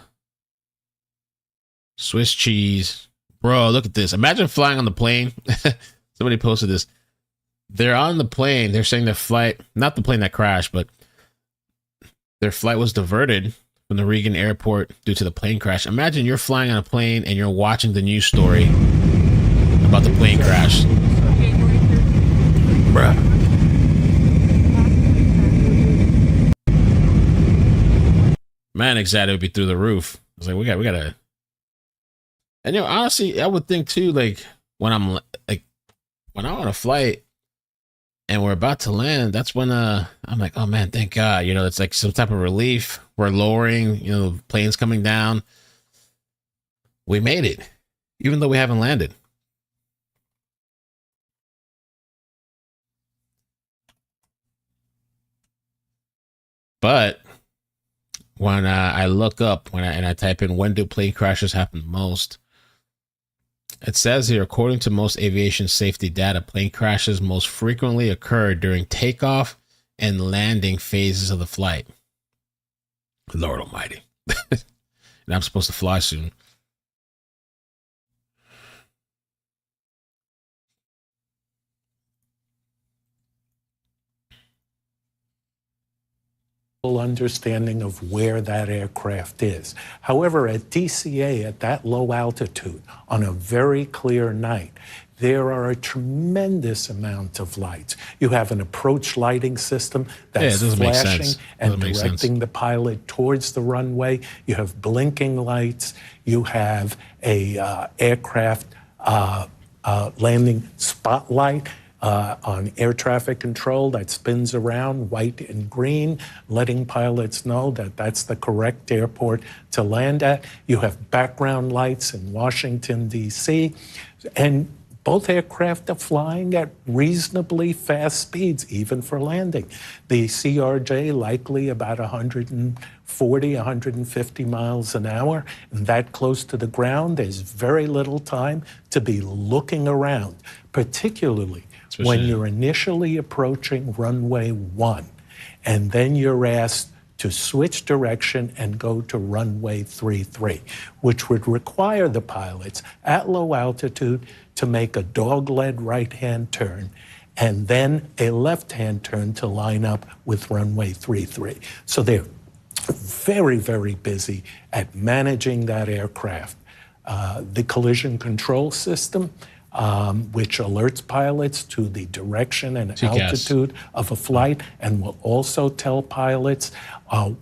Speaker 20: Swiss cheese. Bro, look at this. Imagine flying on the plane. Somebody posted this. They're on the plane. They're saying their flight, not the plane that crashed, but their flight was diverted from the Reagan airport due to the plane crash. Imagine you're flying on a plane and you're watching the news story about the plane crash. Bruh. Man, anxiety would be through the roof. I was like, we gotta. And honestly, I would think too, when I'm on a flight and we're about to land, that's when I'm like, oh man, thank God. It's like some type of relief. We're lowering, the plane's coming down. We made it, even though we haven't landed. But when I look up, and I type in when do plane crashes happen most, it says here, according to most aviation safety data, plane crashes most frequently occur during takeoff and landing phases of the flight. Lord almighty. And I'm supposed to fly soon.
Speaker 5: Understanding of where that aircraft is. However, at DCA, at that low altitude, on a very clear night, there are a tremendous amount of lights. You have an approach lighting system that's flashing and directing the pilot towards the runway. You have blinking lights. You have a aircraft landing spotlight on air traffic control that spins around white and green, letting pilots know that that's the correct airport to land at. You have background lights in Washington, D.C., and both aircraft are flying at reasonably fast speeds, even for landing. The CRJ likely about 140, 150 miles an hour, and that close to the ground, there's very little time to be looking around, particularly when you're initially approaching runway 1, and then you're asked to switch direction and go to runway 33, which would require the pilots at low altitude to make a dog-leg right-hand turn and then a left-hand turn to line up with runway 33. So they're very, very busy at managing that aircraft. The collision control system, which alerts pilots to the direction and altitude of a flight and will also tell pilots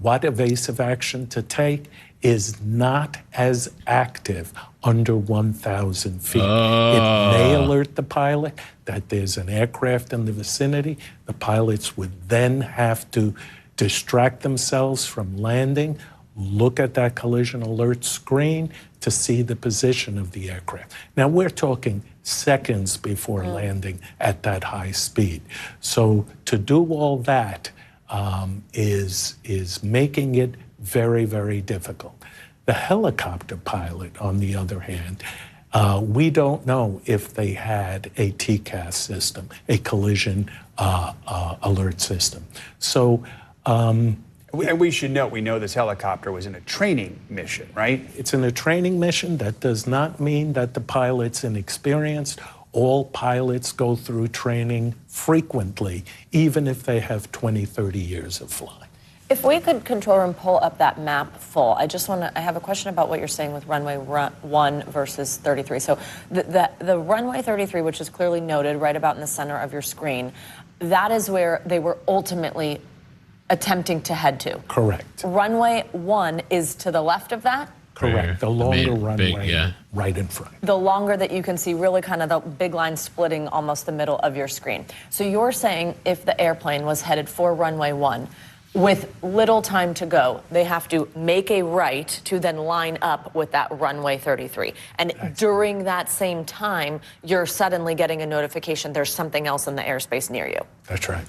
Speaker 5: what evasive action to take, is not as active under 1,000 feet. It may alert the pilot that there's an aircraft in the vicinity. The pilots would then have to distract themselves from landing, look at that collision alert screen to see the position of the aircraft. Now, we're talking seconds before landing at that high speed. So to do all that is making it very, very difficult. The helicopter pilot, on the other hand, we don't know if they had a TCAS system, a collision alert system. So,
Speaker 14: and we should note, we know this helicopter was in a training mission, right?
Speaker 5: It's in a training mission. That does not mean that the pilot's inexperienced. All pilots go through training frequently, even if they have 20, 30 years of flying.
Speaker 21: If we could, control room, pull up that map full, I have a question about what you're saying with runway 1 versus 33. So the runway 33, which is clearly noted right about in the center of your screen, that is where they were ultimately attempting to head to.
Speaker 5: Correct.
Speaker 21: Runway 1 is to the left of that?
Speaker 5: Correct. The longer runway right in front.
Speaker 21: The longer that you can see, really kind of the big line splitting almost the middle of your screen. So you're saying if the airplane was headed for runway 1, with little time to go, they have to make a right to then line up with that runway 33. And during that same time, you're suddenly getting a notification there's something else in the airspace near you.
Speaker 5: That's right.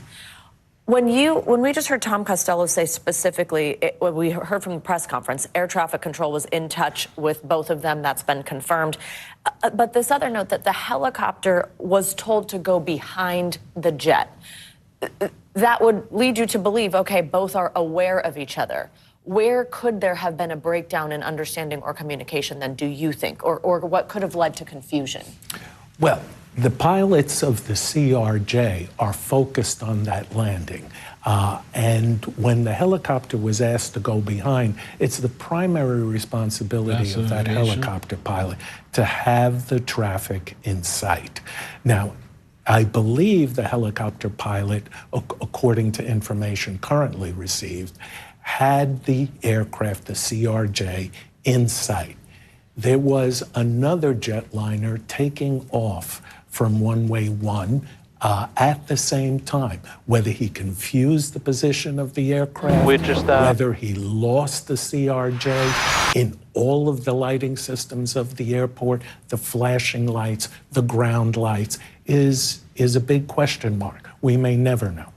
Speaker 21: When we just heard Tom Costello say specifically, what we heard from the press conference, air traffic control was in touch with both of them. That's been confirmed. But this other note that the helicopter was told to go behind the jet. That would lead you to believe, okay, both are aware of each other. Where could there have been a breakdown in understanding or communication then, do you think? Or what could have led to confusion?
Speaker 5: Well, the pilots of the CRJ are focused on that landing. And when the helicopter was asked to go behind, it's the primary responsibility of that helicopter pilot to have the traffic in sight. Now, I believe the helicopter pilot, according to information currently received, had the aircraft, the CRJ, in sight. There was another jetliner taking off from runway 1 at the same time. Whether he confused the position of the aircraft, whether he lost the CRJ in all of the lighting systems of the airport, the flashing lights, the ground lights, is a big question mark. We may never know.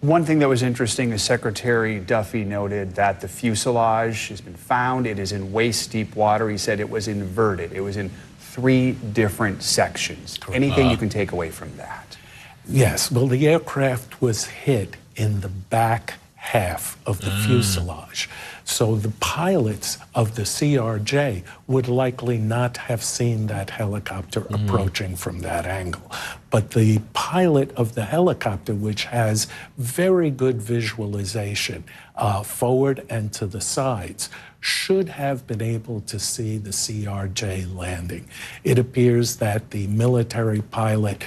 Speaker 14: One thing that was interesting is Secretary Duffy noted that the fuselage has been found. It is in waist-deep water. He said it was inverted. It was in 3 different sections. Anything you can take away from that?
Speaker 5: Yes. Well, the aircraft was hit in the back half of the fuselage. So the pilots of the CRJ would likely not have seen that helicopter approaching from that angle. But the pilot of the helicopter, which has very good visualization forward and to the sides, should have been able to see the CRJ landing. It appears that the military pilot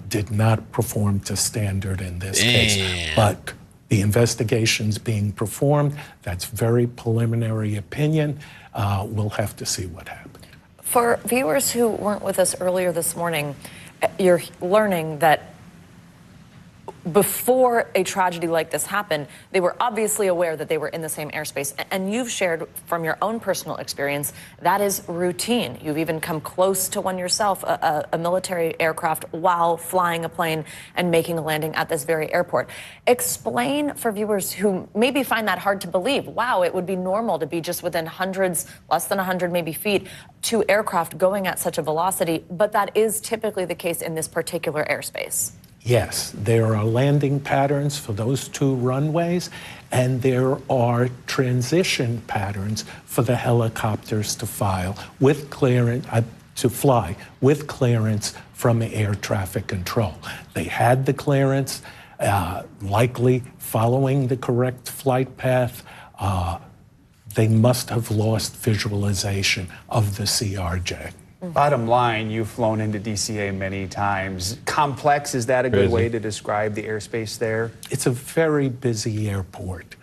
Speaker 5: did not perform to standard in this case, but the investigation's being performed. That's very preliminary opinion. We'll have to see what happened.
Speaker 21: For viewers who weren't with us earlier this morning, you're learning that before a tragedy like this happened, they were obviously aware that they were in the same airspace. And you've shared from your own personal experience, that is routine. You've even come close to one yourself, a military aircraft, while flying a plane and making a landing at this very airport. Explain for viewers who maybe find that hard to believe. Wow, it would be normal to be just within hundreds, less than 100 maybe feet, 2 aircraft going at such a velocity, but that is typically the case in this particular airspace.
Speaker 5: Yes, there are landing patterns for those 2 runways, and there are transition patterns for the helicopters to fly with clearance from air traffic control. They had the clearance, likely following the correct flight path. They must have lost visualization of the CRJ.
Speaker 14: Bottom line, you've flown into DCA many times. Complex, is that a good way to describe the airspace there?
Speaker 5: It's a very busy airport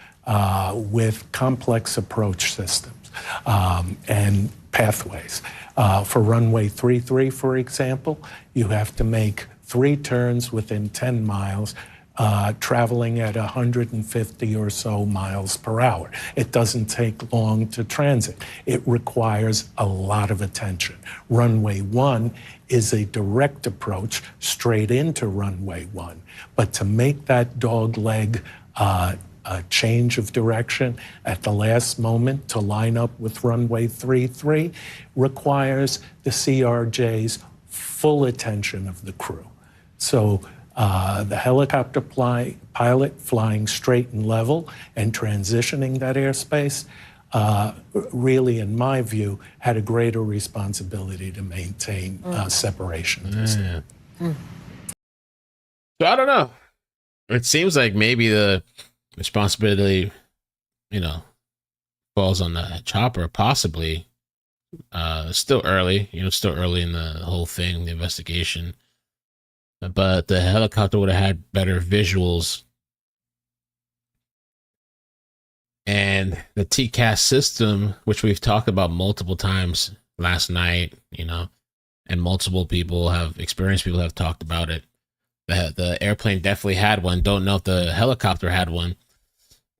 Speaker 5: with complex approach systems and pathways. For runway 33, for example, you have to make 3 turns within 10 miles, traveling at 150 or so miles per hour. It doesn't take long to transit. It requires a lot of attention. Runway 1 is a direct approach straight into runway 1. But to make that dog leg a change of direction at the last moment to line up with runway 33 requires the CRJ's full attention of the crew. So the helicopter pilot flying straight and level and transitioning that airspace really, in my view, had a greater responsibility to maintain separation.
Speaker 20: So I don't know. It seems like maybe the responsibility, falls on the chopper, possibly. It's still early, still early in the whole thing, the investigation. But the helicopter would have had better visuals. And the TCAS system, which we've talked about multiple times last night, and multiple experienced people have talked about it. The airplane definitely had one. Don't know if the helicopter had one,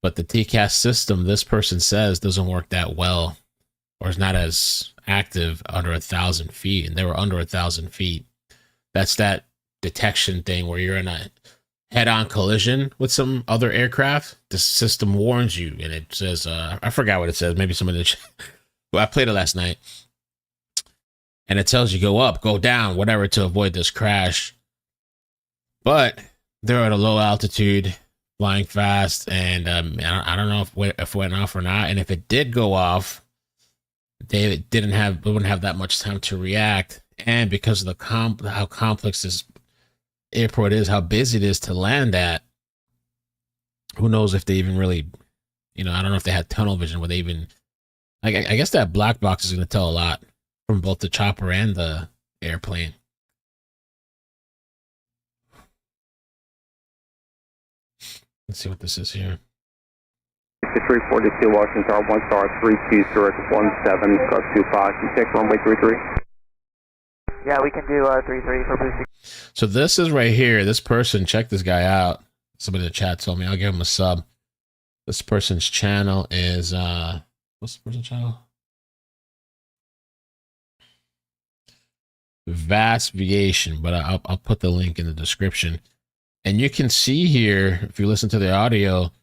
Speaker 20: but the TCAS system, this person says, doesn't work that well, or is not as active under 1,000 feet. And they were under 1,000 feet. That's that detection thing where you're in a head-on collision with some other aircraft. The system warns you, and it says, I forgot what it says. Maybe somebody, well, I played it last night, and it tells you go up, go down, whatever, to avoid this crash. But they're at a low altitude, flying fast, and I don't know if it went off or not. And if it did go off, they wouldn't have that much time to react. And because of how complex this airport is, how busy it is to land at, who knows if they even really, I don't know if they had tunnel vision where they even, I guess that black box is going to tell a lot from both the chopper and the airplane. Let's see what this is here.
Speaker 10: 342 Washington Tower, 1 star, 32 Zurich, 17, Gus 25. Can you check runway 33?
Speaker 22: Yeah, we can do 33 for boosting.
Speaker 20: So this is right here. This person, check this guy out. Somebody in the chat told me. I'll give him a sub. This person's channel is, what's the person's channel? Vast Aviation, but I'll put the link in the description. And you can see here, if you listen to the audio,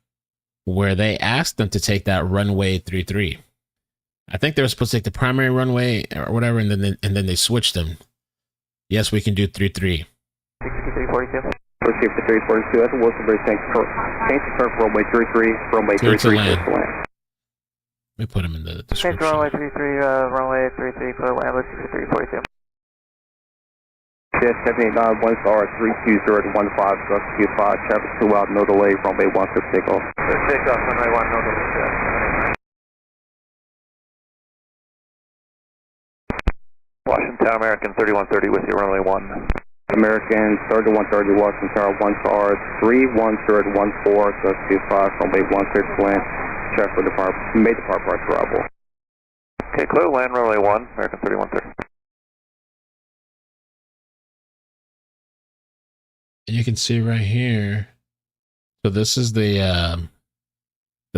Speaker 20: where they asked them to take that runway 33. I think they were supposed to take the primary runway or whatever, and then they switched them. Yes, we can do 33.
Speaker 22: 6342.
Speaker 10: Proceed for 342. That's a Wilson Bridge. Change to turn for runway 33. Runway 33 to land.
Speaker 20: Let me put him in the description.
Speaker 22: Change runway 33, runway 33 for land, let's do 342.
Speaker 10: Jet 789, 1 star, 320 to 15, Gus 25, traffic 2 out, no delay, runway 16 takeoff.
Speaker 22: Takeoff, runway 1, no delay.
Speaker 10: Washington American 3130 with you, runway 1. American 3130, Washington Tower, 1 star, 310 to 14, Gus 25, runway 16 land, traffic may depart prior to arrival.
Speaker 22: Okay, clear land, runway 1, American 3130.
Speaker 20: And you can see right here. So this is the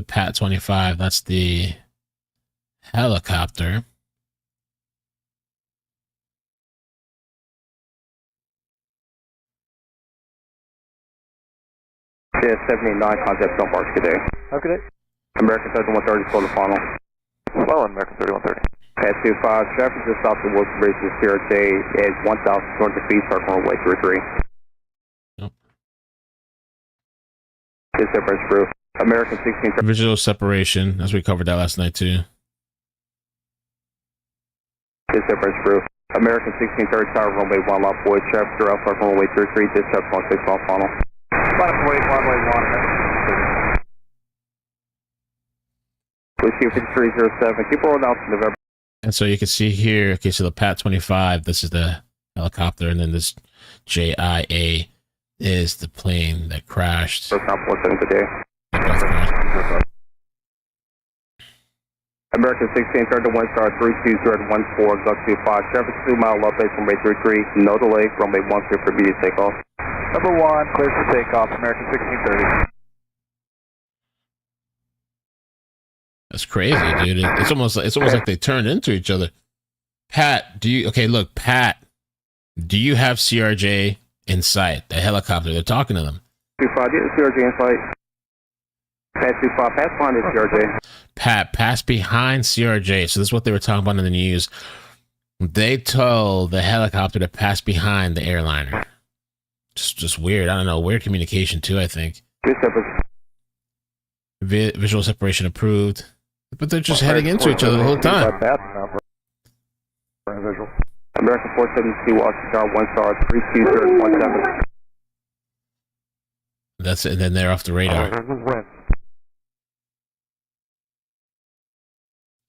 Speaker 20: Pat 25. That's the helicopter.
Speaker 10: Jet 789, contact on March, good day.
Speaker 22: Okay.
Speaker 10: American 3130, slow the funnel.
Speaker 22: Slow, American 3130.
Speaker 10: Pat 25, traffic just south of Wilson Bridge is here at 1,200 feet, start runway 33. American 16.
Speaker 20: Visual separation, as we covered that last night too.
Speaker 10: American 1630 tower, runway 1, lot boy, traffic through outside runway 33, dispatch 16 off funnel.
Speaker 22: Runway 1.
Speaker 10: Whiskey 5307, keep rolling out to November.
Speaker 20: And so you can see here, okay, so the Pat 25, this is the helicopter, and then this JIA is the plane that crashed.
Speaker 10: First time 47 today. American 1630 1 star 320 to 14, Gus 25, traffic 2 mile up base runway 33, no delay, runway 16 for immediate takeoff.
Speaker 22: Number 1, clear for takeoff, American 1630.
Speaker 20: That's crazy, dude. It's almost like they turned into each other. Pat, Pat, do you have CRJ in sight? The helicopter, they're talking to them.
Speaker 10: 25, yeah, CRJ in sight. Pat 25, pass behind this CRJ.
Speaker 20: Pat, pass behind CRJ. So this is what they were talking about in the news. They told the helicopter to pass behind the airliner. Just weird. I don't know. Weird communication too, I think. Visual separation approved. But they're just heading into each other the whole time.
Speaker 10: American 472, Washington, 1 star, 320 17.
Speaker 20: That's it. And then they're off the radar.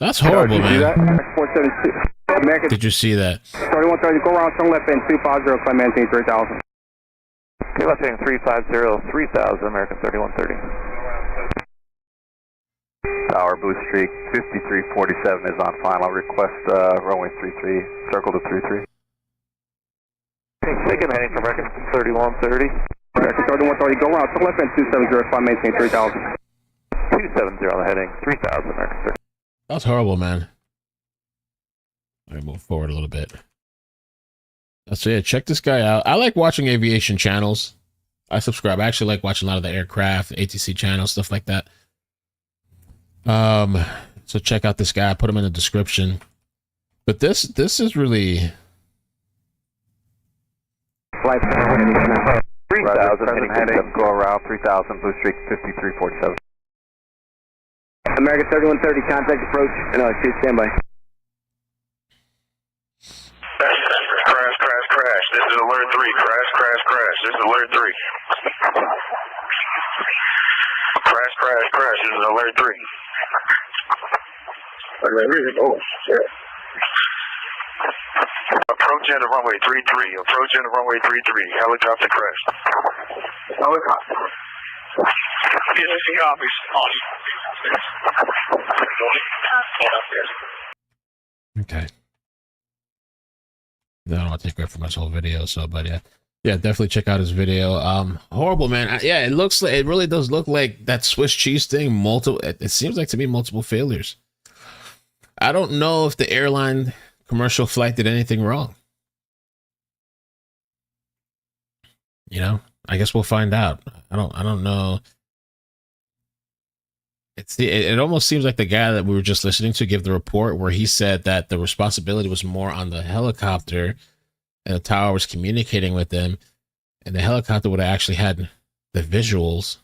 Speaker 20: That's horrible,
Speaker 10: Did you see
Speaker 20: man.
Speaker 10: that? 472. American
Speaker 20: Did you see that?
Speaker 10: 3130, go around, turn left end 250, climb maintain 3000.
Speaker 22: Okay, left heading 350, 3000, American 3130.
Speaker 10: Tower, Blue Streak, 5347 is on final. Request runway 33, circle to 33.
Speaker 22: Second heading for American 3130.
Speaker 10: American 3130, go around, turn left end 270, climb maintain 3000.
Speaker 22: 270 on the heading, 3000, American 30.
Speaker 20: That's horrible, man. Let me move forward a little bit. So yeah, check this guy out. I like watching aviation channels. I subscribe. I actually like watching a lot of the aircraft, ATC channels, stuff like that. So check out this guy. I put him in the description. But this is really
Speaker 10: Flight 3000 heading, go around 3000, Blue Streak 5347. American 3130, contact approach, and shoot standby.
Speaker 6: Crash, crash, crash. This is alert 3. Crash, crash, crash. This is alert 3. Crash, crash, crash. This is alert 3. Oh, shit. Approach into runway 33. Approach into runway 33. Helicopter crash. Helicopter. PSC copies.
Speaker 20: okay. I don't want to take away from this whole video, so but yeah, definitely check out his video. Horrible, man. Yeah, it really does look like that Swiss cheese thing. It seems like to me multiple failures. I don't know if the airline commercial flight did anything wrong. You know, I guess we'll find out. I don't know. It almost seems like the guy that we were just listening to give the report where he said that the responsibility was more on the helicopter and the tower was communicating with them, and the helicopter would have actually had the visuals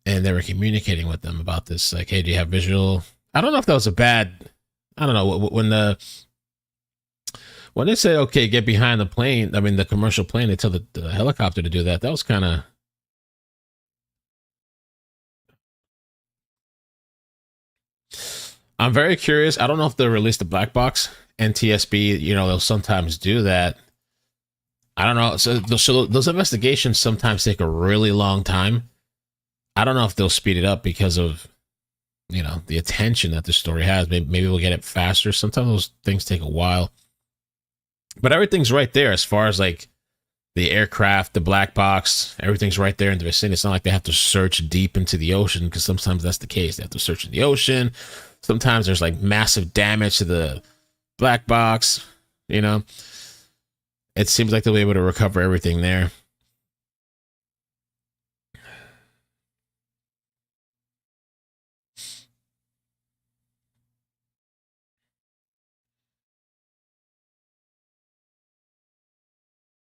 Speaker 20: and they were communicating with them about this. Like, hey, do you have visual? I don't know if that was a bad, I don't know, when they say, okay, get behind the plane, I mean, the commercial plane, they tell the helicopter to do that. That was kind of, I'm very curious. I don't know if they'll release the black box. NTSB, they'll sometimes do that. I don't know. So those investigations sometimes take a really long time. I don't know if they'll speed it up because of, the attention that the story has. Maybe we'll get it faster. Sometimes those things take a while. But everything's right there as far as like the aircraft, the black box, everything's right there in the vicinity. It's not like they have to search deep into the ocean, because sometimes that's the case. They have to search in the ocean. Sometimes there's like massive damage to the black box, It seems like they'll be able to recover everything there.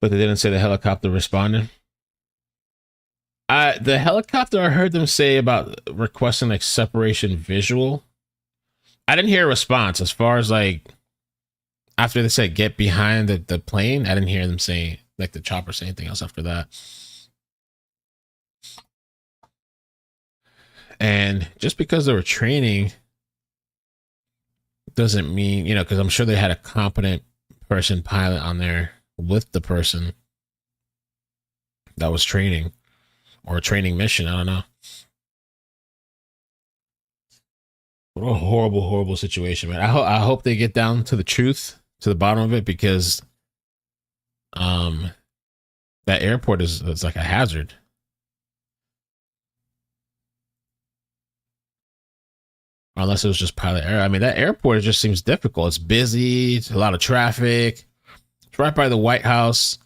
Speaker 20: But they didn't say the helicopter responded. The helicopter, I heard them say about requesting like separation visual. I didn't hear a response as far as like after they said get behind the plane. I didn't hear them say, like the chopper, say anything else after that. And just because they were training doesn't mean, because I'm sure they had a competent person pilot on there with the person that was training, or a training mission. I don't know. What a horrible, horrible situation, man. I hope they get down to the truth, to the bottom of it, because that airport is like a hazard. Unless it was just pilot error. I mean, that airport, it just seems difficult. It's busy. It's a lot of traffic. It's right by the White House.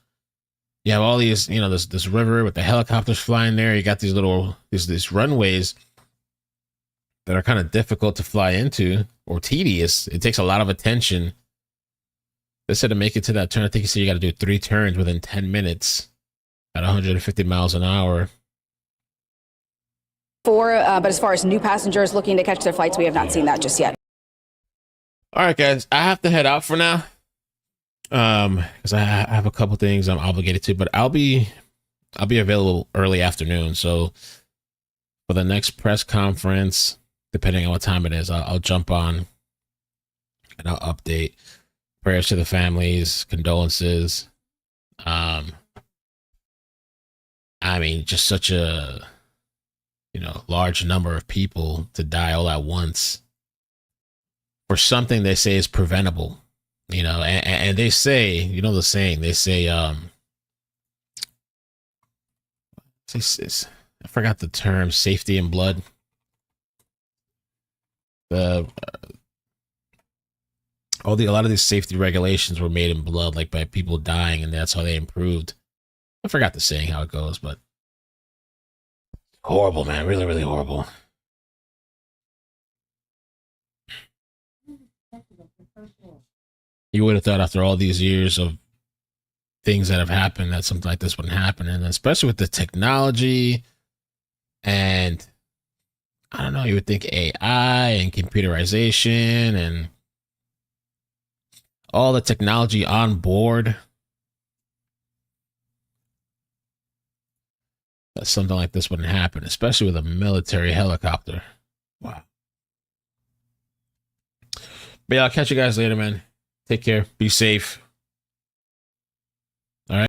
Speaker 20: You have all these, this river with the helicopters flying there. You got these runways that are kind of difficult to fly into, or tedious. It takes a lot of attention. They said to make it to that turn, I think you said you got to do 3 turns within 10 minutes at 150 miles an hour.
Speaker 12: But as far as new passengers looking to catch their flights, we have not seen that just yet.
Speaker 20: All right, guys, I have to head out for now. Because I have a couple things I'm obligated to, but I'll be available early afternoon. So for the next press conference, depending on what time it is. I'll jump on and I'll update. Prayers to the families, condolences. I mean, just such a, large number of people to die all at once for something they say is preventable, and they say, the saying, they say, I forgot the term, safety in blood. A lot of these safety regulations were made in blood, like by people dying, and that's how they improved. I forgot the saying, how it goes, but horrible, man. Really, really horrible. You would have thought after all these years of things that have happened that something like this wouldn't happen. And especially with the technology and I don't know, you would think AI and computerization and all the technology on board, that something like this wouldn't happen, especially with a military helicopter. Wow. But yeah, I'll catch you guys later, man. Take care. Be safe.